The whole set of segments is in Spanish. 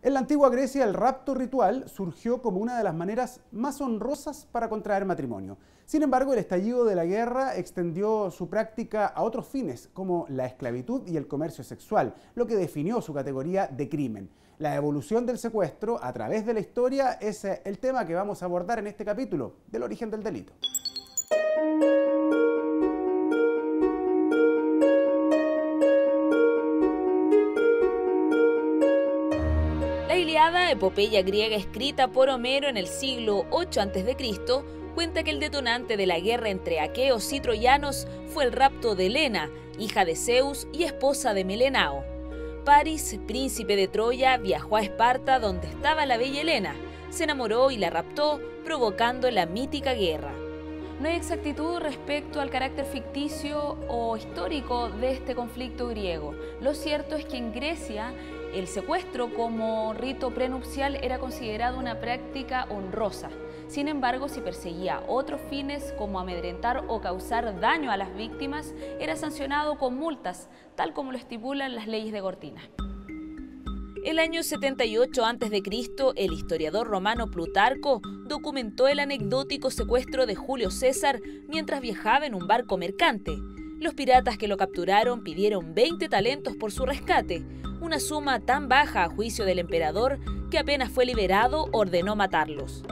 En la antigua Grecia, el rapto ritual surgió como una de las maneras más honrosas para contraer matrimonio. Sin embargo, el estallido de la guerra extendió su práctica a otros fines, como la esclavitud y el comercio sexual, lo que definió su categoría de crimen. La evolución del secuestro a través de la historia es el tema que vamos a abordar en este capítulo del origen del delito. La Ilíada, epopeya griega escrita por Homero en el siglo VIII a.C., cuenta que el detonante de la guerra entre aqueos y troyanos fue el rapto de Helena, hija de Zeus y esposa de Melenao. Paris, príncipe de Troya, viajó a Esparta donde estaba la bella Helena, se enamoró y la raptó, provocando la mítica guerra. No hay exactitud respecto al carácter ficticio o histórico de este conflicto griego. Lo cierto es que en Grecia el secuestro como rito prenupcial era considerado una práctica honrosa. Sin embargo, si perseguía otros fines como amedrentar o causar daño a las víctimas, era sancionado con multas, tal como lo estipulan las leyes de Gortina. El año 78 a.C., el historiador romano Plutarco documentó el anecdótico secuestro de Julio César mientras viajaba en un barco mercante. Los piratas que lo capturaron pidieron 20 talentos por su rescate, una suma tan baja a juicio del emperador que apenas fue liberado ordenó matarlos.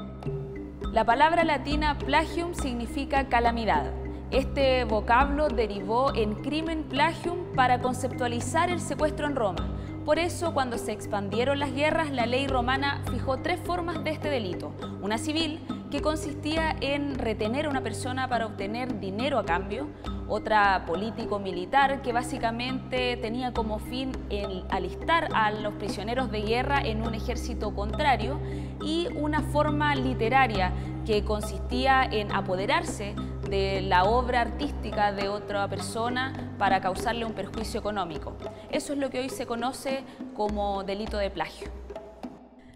La palabra latina plagium significa calamidad. Este vocablo derivó en crimen plagium para conceptualizar el secuestro en Roma. Por eso, cuando se expandieron las guerras, la ley romana fijó 3 formas de este delito. Una civil, que consistía en retener a una persona para obtener dinero a cambio. Otra político-militar, que básicamente tenía como fin el alistar a los prisioneros de guerra en un ejército contrario. Y una forma literaria, que consistía en apoderarse de la obra artística de otra persona para causarle un perjuicio económico. Eso es lo que hoy se conoce como delito de plagio.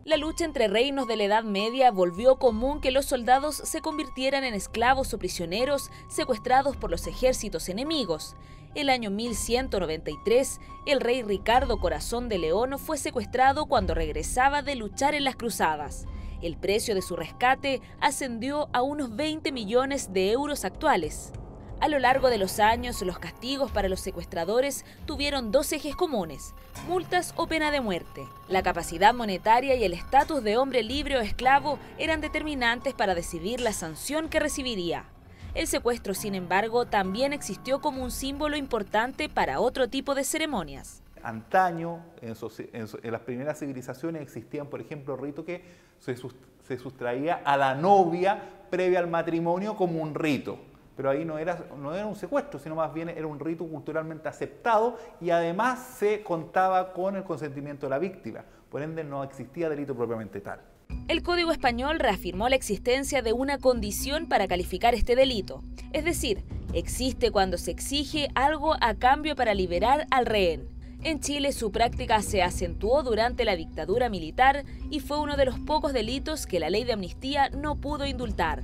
La lucha entre reinos de la Edad Media volvió común que los soldados se convirtieran en esclavos o prisioneros secuestrados por los ejércitos enemigos. El año 1193, el rey Ricardo Corazón de León fue secuestrado cuando regresaba de luchar en las cruzadas. El precio de su rescate ascendió a unos 20 millones de euros actuales. A lo largo de los años, los castigos para los secuestradores tuvieron 2 ejes comunes: multas o pena de muerte. La capacidad monetaria y el estatus de hombre libre o esclavo eran determinantes para decidir la sanción que recibiría. El secuestro, sin embargo, también existió como un símbolo importante para otro tipo de ceremonias. Antaño, en las primeras civilizaciones existían, por ejemplo, ritos que se sustraía a la novia previa al matrimonio como un rito. Pero ahí no era un secuestro, sino más bien era un rito culturalmente aceptado y además se contaba con el consentimiento de la víctima. Por ende, no existía delito propiamente tal. El Código Español reafirmó la existencia de una condición para calificar este delito. Es decir, existe cuando se exige algo a cambio para liberar al rehén. En Chile su práctica se acentuó durante la dictadura militar y fue uno de los pocos delitos que la ley de amnistía no pudo indultar.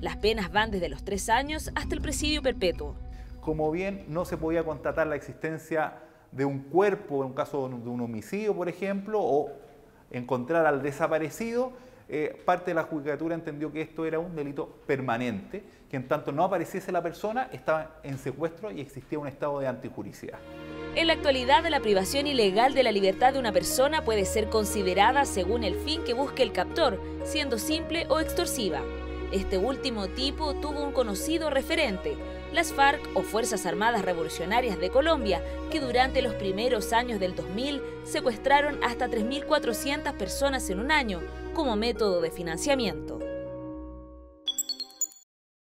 Las penas van desde los 3 años hasta el presidio perpetuo. Como bien no se podía constatar la existencia de un cuerpo, en un caso de un homicidio, por ejemplo, o encontrar al desaparecido, parte de la judicatura entendió que esto era un delito permanente, que en tanto no apareciese la persona, estaba en secuestro y existía un estado de antijuricidad. En la actualidad, la privación ilegal de la libertad de una persona puede ser considerada según el fin que busque el captor, siendo simple o extorsiva. Este último tipo tuvo un conocido referente, las FARC o Fuerzas Armadas Revolucionarias de Colombia, que durante los primeros años del 2000 secuestraron hasta 3.400 personas en un año como método de financiamiento.